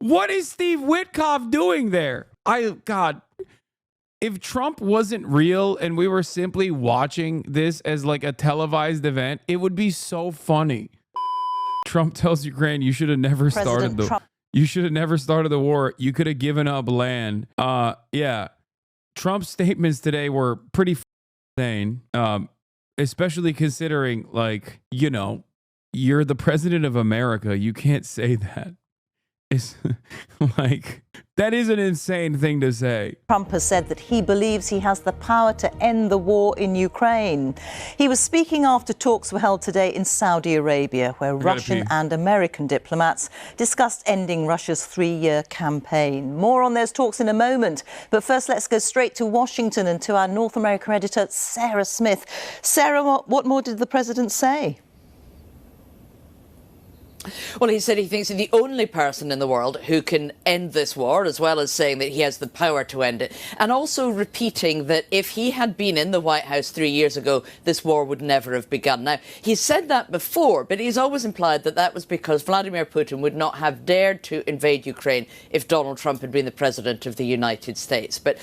What is Steve Witkoff doing there? God, if Trump wasn't real and we were simply watching this as like a televised event, it would be so funny. Trump tells Ukraine, you should have never started the war. You could have given up land. Yeah. Trump's statements today were pretty insane, especially considering, like, you know, you're the president of America. You can't say that. It's like, that is an insane thing to say. Trump has said that he believes he has the power to end the war in Ukraine. He was speaking after talks were held today in Saudi Arabia, where Russian and American diplomats discussed ending Russia's 3-year campaign. More on those talks in a moment. But first, let's go straight to Washington and to our North America editor, Sarah Smith. Sarah, what more did the president say? Well, he said he thinks he's the only person in the world who can end this war, as well as saying that he has the power to end it. And also repeating that if he had been in the White House 3 years ago, this war would never have begun. Now, he's said that before, but he's always implied that that was because Vladimir Putin would not have dared to invade Ukraine if Donald Trump had been the president of the United States. But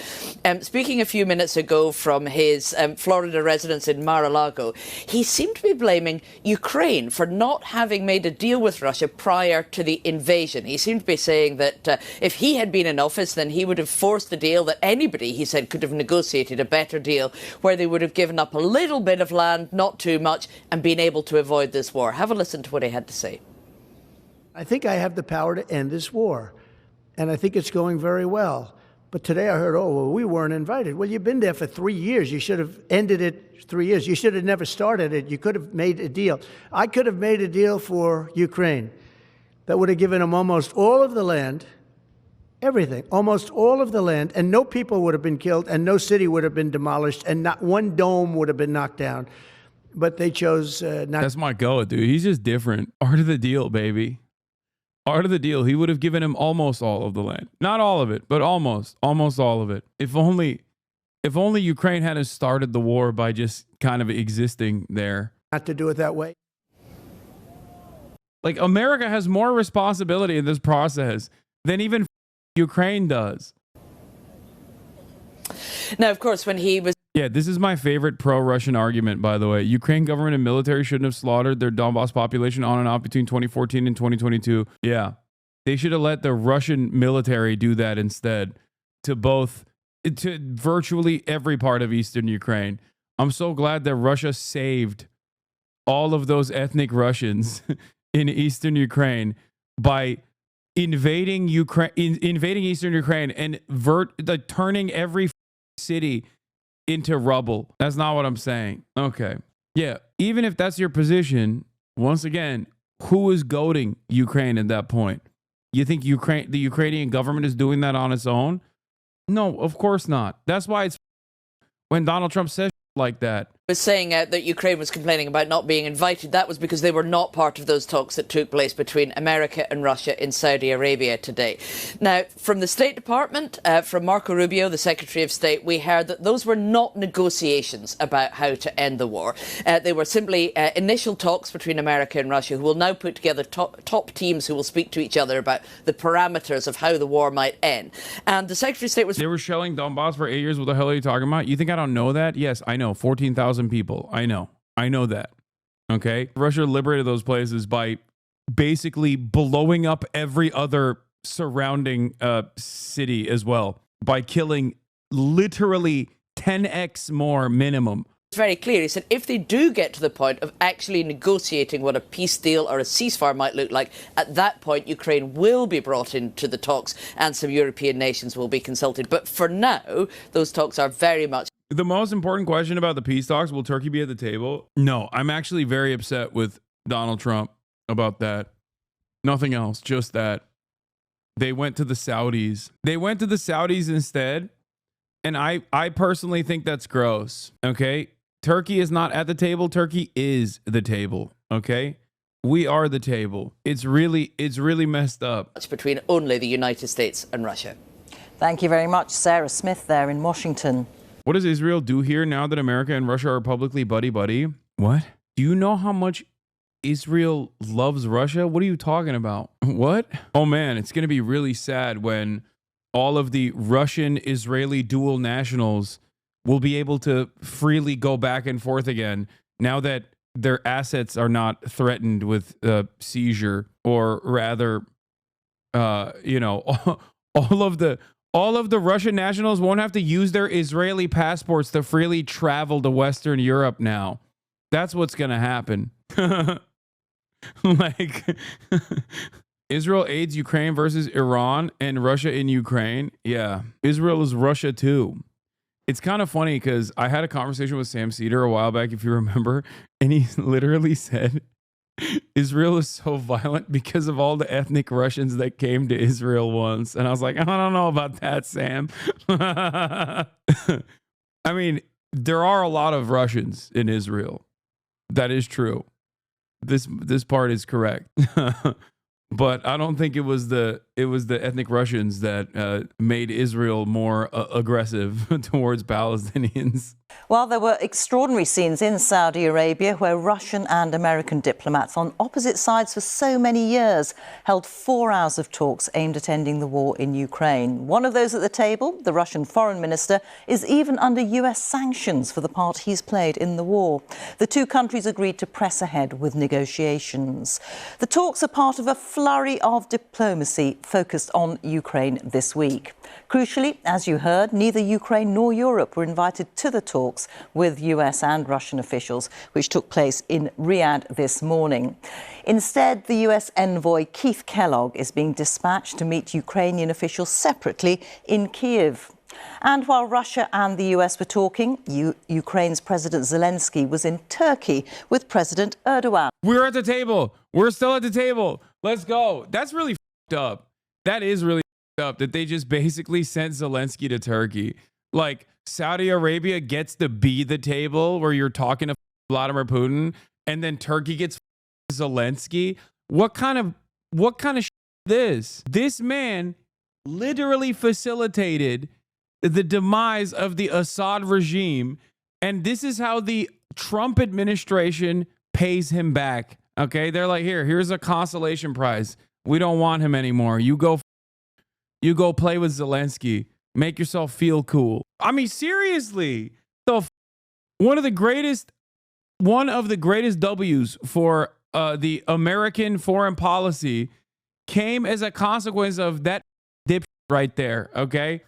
speaking a few minutes ago from his Florida residence in Mar-a-Lago, he seemed to be blaming Ukraine for not having made a deal with Russia prior to the invasion. He seemed to be saying that if he had been in office, then he would have forced a deal that anybody, he said, could have negotiated a better deal where they would have given up a little bit of land, not too much, and been able to avoid this war. Have a listen to what he had to say. I think I have the power to end this war, and I think it's going very well. But today I heard, oh, well, we weren't invited. Well, you've been there for 3 years. You should have ended it 3 years. You should have never started it. You could have made a deal. I could have made a deal for Ukraine that would have given them almost all of the land, everything, almost all of the land, and no people would have been killed, and no city would have been demolished, and not one dome would have been knocked down. But they chose not. That's my go, dude. He's just different. Art of the deal, baby. Art of the deal. He would have given him almost all of the land. Not all of it, but almost all of it. If only Ukraine hadn't started the war by just kind of existing there. Not to do it that way. Like, America has more responsibility in this process than even Ukraine does. Now, of course, when he was... Yeah, this is my favorite pro-Russian argument, by the way. Ukraine government and military shouldn't have slaughtered their Donbass population on and off between 2014 and 2022. Yeah, they should have let the Russian military do that instead to virtually every part of eastern Ukraine. I'm so glad that Russia saved all of those ethnic Russians in eastern Ukraine by invading eastern Ukraine and turning every city into rubble. That's not what I'm saying. Okay. Yeah. Even if that's your position, once again, who is goading Ukraine at that point? You think the Ukrainian government is doing that on its own? No, of course not. That's why it's when Donald Trump says like that. Was saying that Ukraine was complaining about not being invited. That was because they were not part of those talks that took place between America and Russia in Saudi Arabia today. Now, from the State Department, from Marco Rubio, the Secretary of State, we heard that those were not negotiations about how to end the war. They were simply initial talks between America and Russia, who will now put together top teams who will speak to each other about the parameters of how the war might end. And the Secretary of State was... They were shelling Donbass for 8 years. What the hell are you talking about? You think I don't know that? Yes, I know. 14,000 people. I know that. Okay. Russia liberated those places by basically blowing up every other surrounding city as well, by killing literally 10x more minimum. It's very clear. He said if they do get to the point of actually negotiating what a peace deal or a ceasefire might look like, at that point Ukraine will be brought into the talks and some European nations will be consulted. But for now, those talks are very much... The most important question about the peace talks, will Turkey be at the table? No, I'm actually very upset with Donald Trump about that. Nothing else, just that. They went to the Saudis. They went to the Saudis instead. And I personally think that's gross. Okay? Turkey is not at the table. Turkey is the table. Okay? We are the table. It's really messed up. Between only the United States and Russia. Thank you very much, Sarah Smith there in Washington. What does Israel do here now that America and Russia are publicly buddy-buddy? What? Do you know how much Israel loves Russia? What are you talking about? What? Oh man, it's going to be really sad when all of the Russian-Israeli dual nationals will be able to freely go back and forth again now that their assets are not threatened with seizure, or rather, all of the Russian nationals won't have to use their Israeli passports to freely travel to Western Europe now. That's what's going to happen. Like, Israel aids Ukraine versus Iran and Russia in Ukraine. Yeah, Israel is Russia too. It's kind of funny because I had a conversation with Sam Cedar a while back, if you remember, and he literally said Israel is so violent because of all the ethnic Russians that came to Israel once. And I was like, I don't know about that, Sam. I mean, there are a lot of Russians in Israel. That is true. This part is correct. But I don't think it was the ethnic Russians that made Israel more aggressive towards Palestinians. Well, there were extraordinary scenes in Saudi Arabia where Russian and American diplomats on opposite sides for so many years held 4 hours of talks aimed at ending the war in Ukraine. One of those at the table, the Russian foreign minister, is even under US sanctions for the part he's played in the war. The two countries agreed to press ahead with negotiations. The talks are part of a flurry of diplomacy focused on Ukraine this week. Crucially, as you heard, neither Ukraine nor Europe were invited to the talks with US and Russian officials, which took place in Riyadh this morning. Instead, the US envoy Keith Kellogg is being dispatched to meet Ukrainian officials separately in Kyiv. And while Russia and the US were talking, Ukraine's President Zelensky was in Turkey with President Erdogan. We're at the table. We're still at the table. Let's go. That's really f***ed up. That is really f***ed up that they just basically sent Zelensky to Turkey. Like, Saudi Arabia gets to be the table where you're talking to Vladimir Putin, and then Turkey gets Zelensky. What kind of shit is this? This man literally facilitated the demise of the Assad regime, and this is how the Trump administration pays him back. Okay, they're like, here's a consolation prize. We don't want him anymore. You go play with Zelensky. Make yourself feel cool. I mean, seriously, one of the greatest W's for the American foreign policy came as a consequence of that dip right there. Okay,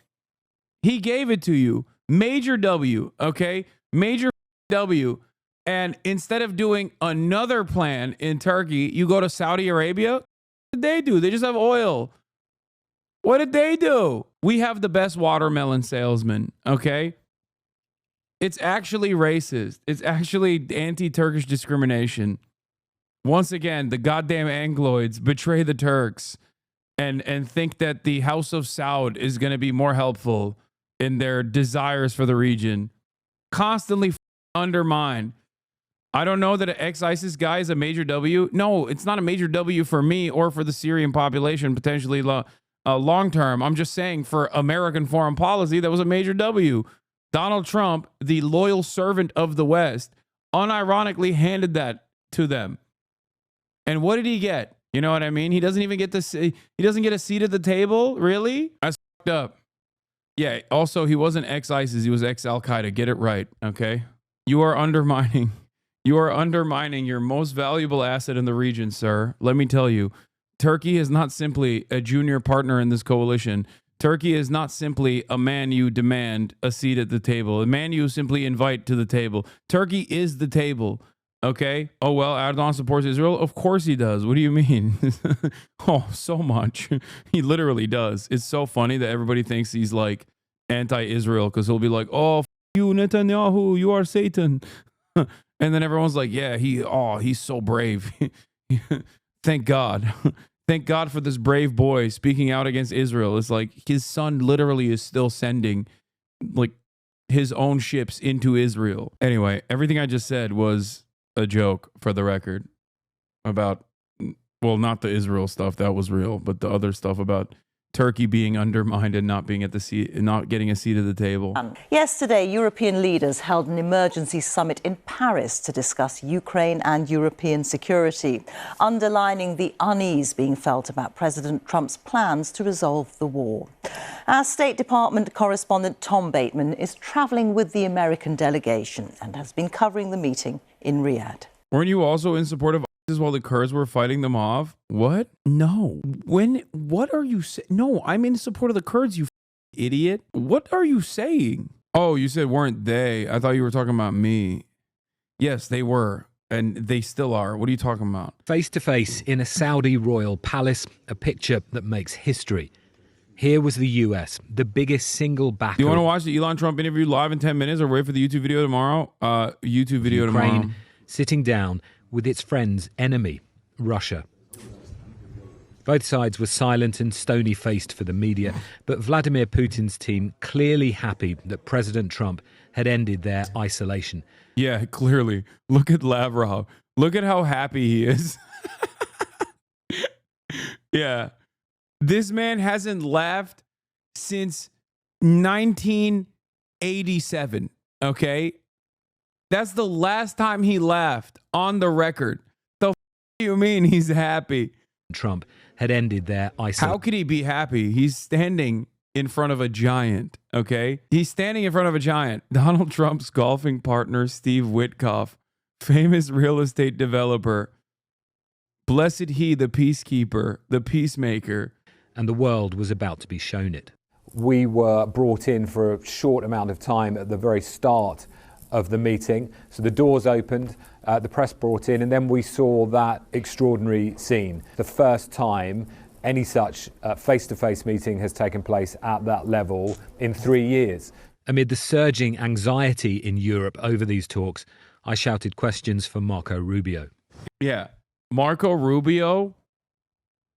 he gave it to you. Major W. Okay, major W. And instead of doing another plan in Turkey, you go to Saudi Arabia. What did they do? They just have oil. What did they do? We have the best watermelon salesman, okay? It's actually racist. It's actually anti-Turkish discrimination. Once again, the goddamn Angloids betray the Turks and think that the House of Saud is going to be more helpful in their desires for the region. Constantly undermine. I don't know that an ex-ISIS guy is a major W. No, it's not a major W for me or for the Syrian population, potentially long term. I'm just saying for American foreign policy, that was a major W. Donald Trump, the loyal servant of the West, unironically handed that to them. And what did he get? You know what I mean? He doesn't even get he doesn't get a seat at the table? Really? That's fucked up. Yeah, also, he wasn't ex-ISIS. He was ex-Al-Qaeda. Get it right, okay? You are undermining your most valuable asset in the region, sir. Let me tell you, Turkey is not simply a junior partner in this coalition. Turkey is not simply a man you demand a seat at the table, a man you simply invite to the table. Turkey is the table, okay? Oh, well, Erdogan supports Israel? Of course he does. What do you mean? Oh, so much. He literally does. It's so funny that everybody thinks he's like anti-Israel because he'll be like, oh, f you, Netanyahu, you are Satan. And then everyone's like, yeah, he's so brave. Thank God. Thank God for this brave boy speaking out against Israel. It's like his son literally is still sending like his own ships into Israel. Anyway, everything I just said was a joke for the record about, well, not the Israel stuff. That was real. But the other stuff about Turkey being undermined and not being at the seat, not getting a seat at the table. Yesterday, European leaders held an emergency summit in Paris to discuss Ukraine and European security, underlining the unease being felt about President Trump's plans to resolve the war. Our State Department correspondent Tom Bateman is travelling with the American delegation and has been covering the meeting in Riyadh. Weren't you also in support of ISIS while the Kurds were fighting them off? What? No. What are you saying? No, I'm in support of the Kurds, you idiot. What are you saying? Oh, you said weren't they? I thought you were talking about me. Yes, they were. And they still are. What are you talking about? Face to face in a Saudi royal palace, a picture that makes history. Here was the US, the biggest single backer. Do you want to watch the Elon Trump interview live in 10 minutes or wait for the YouTube video tomorrow? YouTube video Ukraine, tomorrow. Sitting down with its friend's enemy, Russia. Both sides were silent and stony-faced for the media, but Vladimir Putin's team clearly happy that President Trump had ended their isolation. Yeah, clearly. Look at Lavrov. Look at how happy he is. Yeah. This man hasn't laughed since 1987, okay? That's the last time he laughed on the record. The f you mean he's happy? Trump had ended their isolation. How could he be happy? He's standing in front of a giant, okay? He's standing in front of a giant. Donald Trump's golfing partner, Steve Witkoff, famous real estate developer. Blessed he, the peacekeeper, the peacemaker. And the world was about to be shown it. We were brought in for a short amount of time at the very start of the meeting. So the doors opened, the press brought in, and then we saw that extraordinary scene. The first time any such face-to-face meeting has taken place at that level in 3 years. Amid the surging anxiety in Europe over these talks, I shouted questions for Marco Rubio. Yeah, Marco Rubio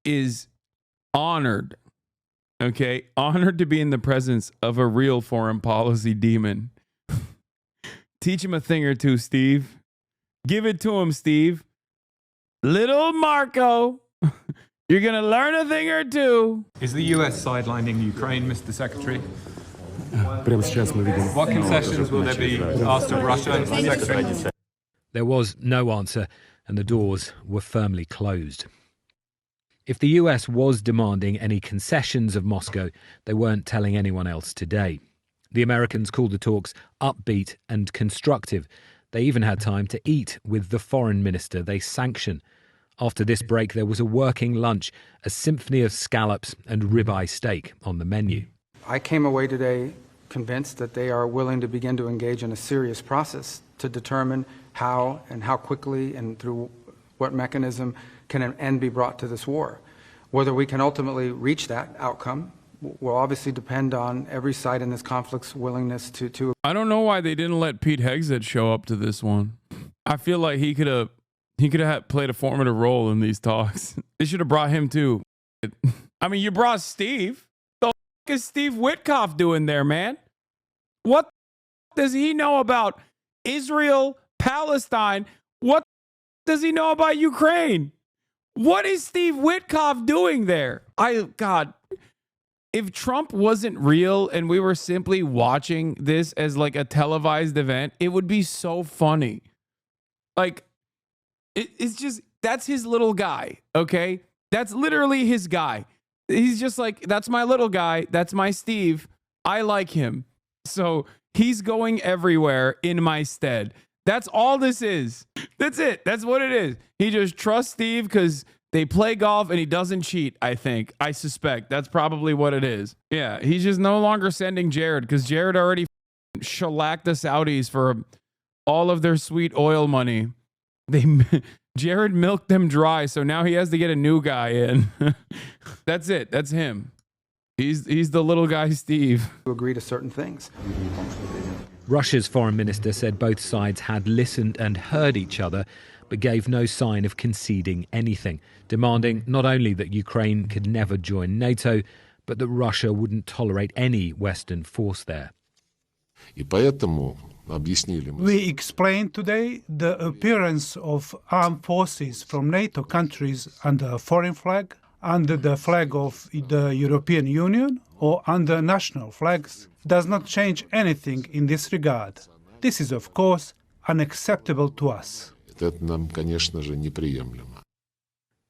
is honored, okay? Honored to be in the presence of a real foreign policy demon. Teach him a thing or two, Steve. Give it to him, Steve. Little Marco, you're going to learn a thing or two. Is the US sidelining Ukraine, Mr. Secretary? What concessions will there be asked of Russia, Mr. Secretary? There was no answer, and the doors were firmly closed. If the US was demanding any concessions of Moscow, they weren't telling anyone else today. The Americans called the talks upbeat and constructive. They even had time to eat with the foreign minister they sanction. After this break, there was a working lunch, a symphony of scallops and ribeye steak on the menu. I came away today convinced that they are willing to begin to engage in a serious process to determine how and how quickly and through what mechanism can an end be brought to this war. Whether we can ultimately reach that outcome will obviously depend on every side in this conflict's willingness to. I don't know why they didn't let Pete Hegseth show up to this one. I feel like he could have played a formative role in these talks. They should have brought him too. I mean, you brought Steve. The f is Steve Witkoff doing there, man? What does he know about Israel, Palestine? What does he know about Ukraine? What is Steve Witkoff doing there? God, if Trump wasn't real and we were simply watching this as like a televised event, it would be so funny. Like, it's just, that's his little guy, okay? That's literally his guy. He's just like, that's my little guy. That's my Steve. I like him. So he's going everywhere in my stead. That's all this is. That's it. That's what it is. He just trusts Steve because they play golf and he doesn't cheat, I think. I suspect. That's probably what it is. Yeah, he's just no longer sending Jared because Jared already shellacked the Saudis for all of their sweet oil money. Jared milked them dry, so now he has to get a new guy in. That's it. That's him. He's the little guy, Steve. To agree to certain things. Russia's foreign minister said both sides had listened and heard each other, but gave no sign of conceding anything, demanding not only that Ukraine could never join NATO, but that Russia wouldn't tolerate any Western force there. We explained today the appearance of armed forces from NATO countries under a foreign flag under the flag of the European Union or under national flags does not change anything in this regard. This is, of course, unacceptable to us.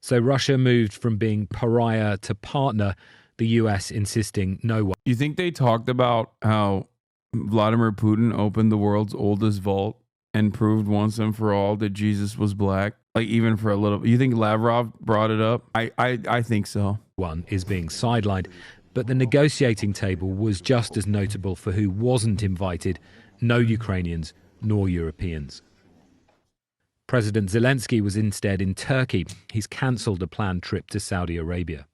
So Russia moved from being pariah to partner, the US insisting no one. You think they talked about how Vladimir Putin opened the world's oldest vault and proved once and for all that Jesus was black? Like, even for a little. You think Lavrov brought it up? I think so. One is being sidelined, but the negotiating table was just as notable for who wasn't invited: no Ukrainians nor Europeans. President Zelensky was instead in Turkey. He's cancelled a planned trip to Saudi Arabia.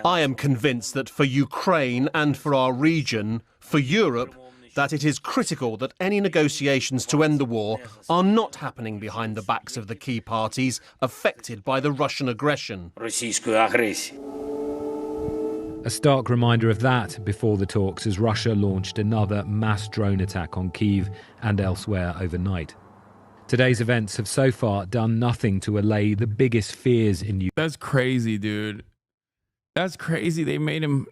I am convinced that for Ukraine and for our region, for Europe, that it is critical that any negotiations to end the war are not happening behind the backs of the key parties affected by the Russian aggression. A stark reminder of that before the talks as Russia launched another mass drone attack on Kyiv and elsewhere overnight. Today's events have so far done nothing to allay the biggest fears in Ukraine. That's crazy, dude. That's crazy. They made him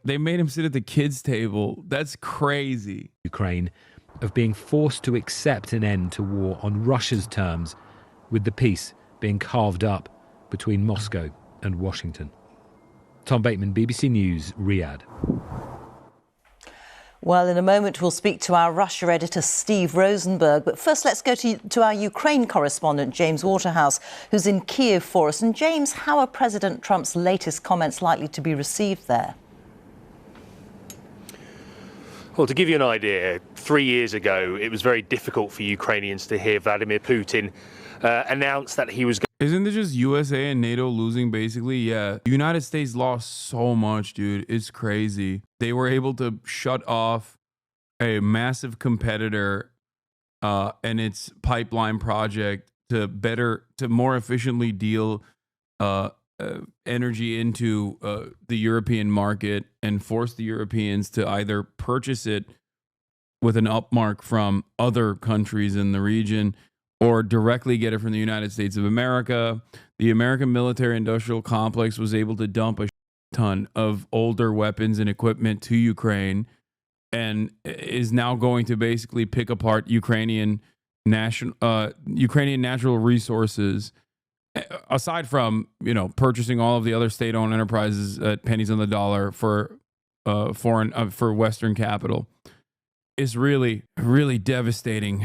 sit at the kids' table. That's crazy. Ukraine of being forced to accept an end to war on Russia's terms, with the peace being carved up between Moscow and Washington. Tom Bateman, BBC News, Riyadh. Well, in a moment, we'll speak to our Russia editor, Steve Rosenberg. But first, let's go to our Ukraine correspondent, James Waterhouse, who's in Kyiv for us. And James, how are President Trump's latest comments likely to be received there? Well, to give you an idea, 3 years ago, it was very difficult for Ukrainians to hear Vladimir Putin announce that he was... Isn't it just USA and NATO losing, basically? Yeah. The United States lost so much, dude. It's crazy. They were able to shut off a massive competitor and its pipeline project to more efficiently deal energy into the European market and force the Europeans to either purchase it with an upmark from other countries in the region or directly get it from the United States of America. The American military-industrial complex was able to dump a ton of older weapons and equipment to Ukraine and is now going to basically pick apart Ukrainian natural resources, aside from, purchasing all of the other state-owned enterprises at pennies on the dollar for Western capital. It's really, really devastating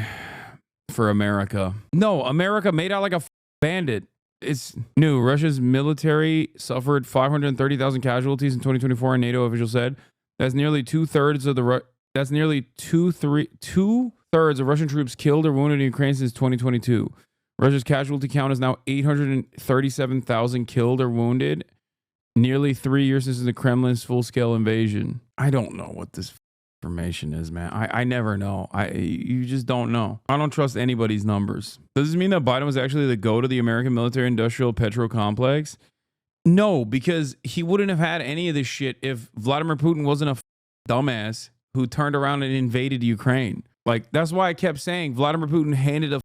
for America. No, America made out like a bandit. It's new. Russia's military suffered 530,000 casualties in 2024, NATO officials said. That's nearly two-thirds of two-thirds of Russian troops killed or wounded in Ukraine since 2022. Russia's casualty count is now 837,000 killed or wounded, nearly 3 years since the Kremlin's full-scale invasion. I don't know what this information is, man. I never know. You just don't know. I don't trust anybody's numbers. Does this mean that Biden was actually the go to the American military-industrial petro complex? No, because he wouldn't have had any of this shit if Vladimir Putin wasn't a dumbass who turned around and invaded Ukraine. Like, that's why I kept saying Vladimir Putin handed a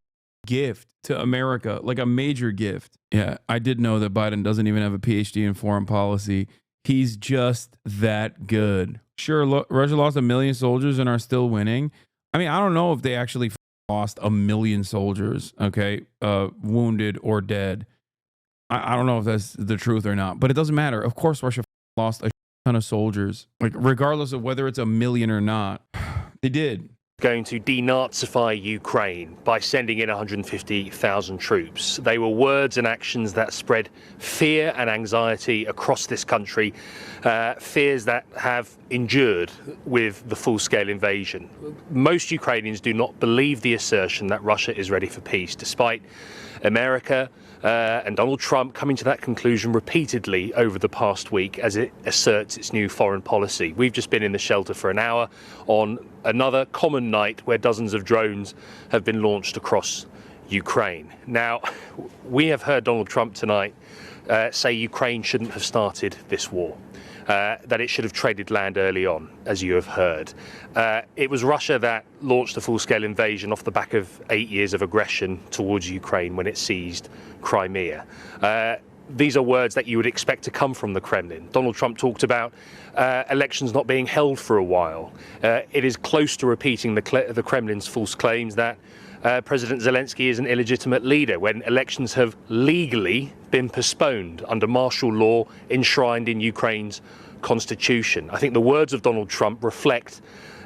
gift to America, like a major gift. Yeah, I did know that Biden doesn't even have a PhD in foreign policy. He's just that good. Sure, Russia lost 1 million soldiers and are still winning. I mean, I don't know if they actually lost 1 million soldiers, okay, wounded or dead. I don't know if that's the truth or not, but it doesn't matter. Of course, Russia lost a ton of soldiers, like regardless of whether it's 1 million or not. They did. Going to denazify Ukraine by sending in 150,000 troops. They were words and actions that spread fear and anxiety across this country, fears that have endured with the full-scale invasion. Most Ukrainians do not believe the assertion that Russia is ready for peace, despite America and Donald Trump coming to that conclusion repeatedly over the past week as it asserts its new foreign policy. We've just been in the shelter for an hour on another common night where dozens of drones have been launched across Ukraine. Now, we have heard Donald Trump tonight say Ukraine shouldn't have started this war, that it should have traded land early on, as you have heard. It was Russia that launched a full-scale invasion off the back of 8 years of aggression towards Ukraine when it seized Crimea. these are words that you would expect to come from the Kremlin. Donald Trump talked about elections not being held for a while. It is close to repeating the Kremlin's false claims that President Zelensky is an illegitimate leader when elections have legally been postponed under martial law enshrined in Ukraine's constitution. I think the words of Donald Trump reflect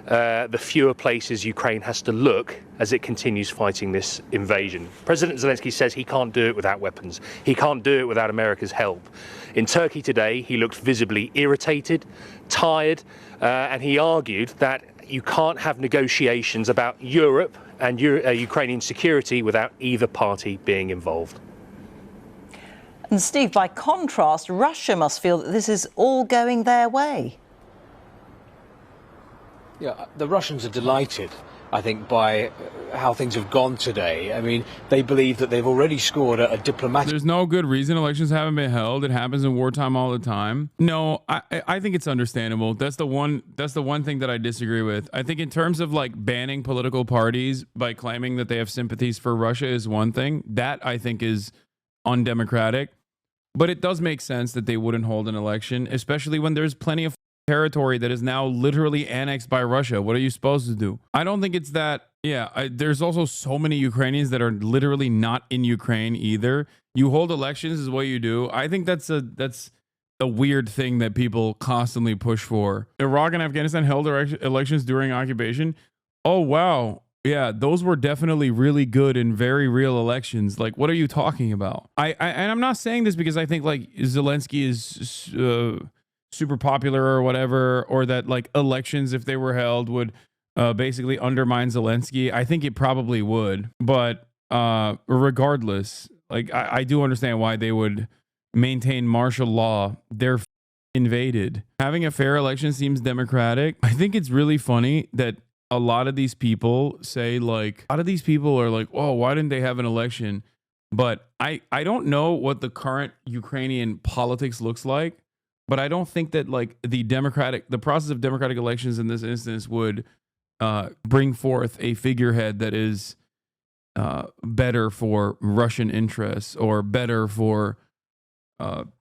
the fewer places Ukraine has to look as it continues fighting this invasion. President Zelensky says he can't do it without weapons. He can't do it without America's help. In Turkey today, he looked visibly irritated, tired, and he argued that you can't have negotiations about Europe and Ukrainian security without either party being involved. And Steve, by contrast, Russia must feel that this is all going their way. Yeah, the Russians are delighted, I think, by how things have gone today. I mean, they believe that they've already scored a diplomatic... There's no good reason elections haven't been held. It happens in wartime all the time. No, I think it's understandable. That's the one thing that I disagree with. I think in terms of like banning political parties by claiming that they have sympathies for Russia is one thing. That I think is undemocratic. But it does make sense that they wouldn't hold an election, especially when there's plenty of territory that is now literally annexed by Russia. What are you supposed to do? I don't think it's that. Yeah, there's also so many Ukrainians that are literally not in Ukraine either. You hold elections is what you do. I think that's a weird thing that people constantly push for. Iraq and Afghanistan held elections during occupation. Oh, wow. Yeah, those were definitely really good and very real elections. Like, what are you talking about? And I'm not saying this because I think like Zelensky is super popular or whatever, or that like elections, if they were held, would basically undermine Zelensky. I think it probably would, but regardless, like I do understand why they would maintain martial law. They're invaded. Having a fair election seems democratic. I think it's really funny that a lot of these people say like, a lot of these people are like, oh, why didn't they have an election? But I don't know what the current Ukrainian politics looks like. But I don't think that like the process of democratic elections in this instance would bring forth a figurehead that is better for Russian interests or better for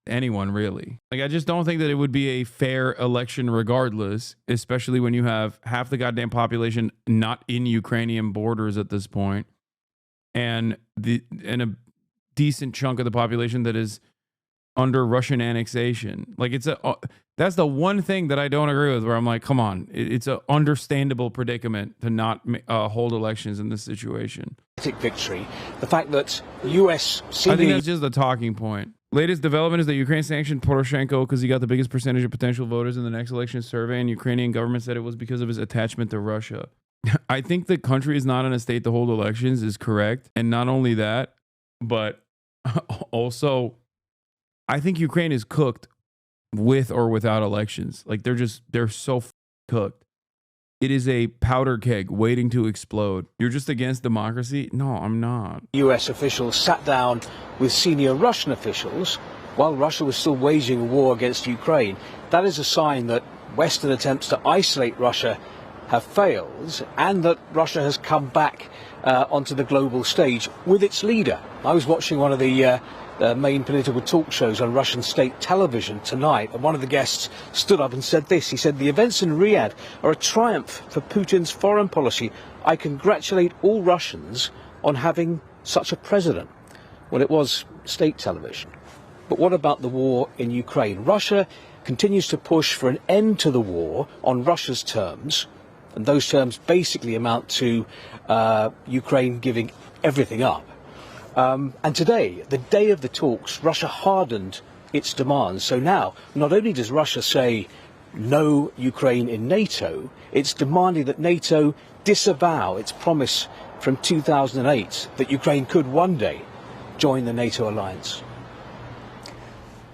anyone really. Like I just don't think that it would be a fair election regardless, especially when you have half the goddamn population not in Ukrainian borders at this point, and a decent chunk of the population that is under Russian annexation. Like that's the one thing that I don't agree with, where I'm like, come on, it's an understandable predicament to not hold elections in this situation. Victory. The fact that US... I think that's just a talking point. Latest development is that Ukraine sanctioned Poroshenko because he got the biggest percentage of potential voters in the next election survey, and Ukrainian government said it was because of his attachment to Russia. I think the country is not in a state to hold elections is correct. And not only that, but also I think Ukraine is cooked with or without elections. Like they're so cooked. It is a powder keg waiting to explode. You're just against democracy? No, I'm not. US officials sat down with senior Russian officials while Russia was still waging a war against Ukraine. That is a sign that Western attempts to isolate Russia have failed, and that Russia has come back onto the global stage with its leader. I was watching one of the main political talk shows on Russian state television tonight, and one of the guests stood up and said this. He said, "The events in Riyadh are a triumph for Putin's foreign policy. I congratulate all Russians on having such a president." Well, it was state television. But what about the war in Ukraine? Russia continues to push for an end to the war on Russia's terms, and those terms basically amount to Ukraine giving everything up. And today, the day of the talks, Russia hardened its demands. So now, not only does Russia say no Ukraine in NATO, it's demanding that NATO disavow its promise from 2008 that Ukraine could one day join the NATO alliance.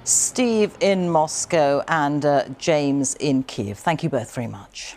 Steve in Moscow and James in Kiev, thank you both very much.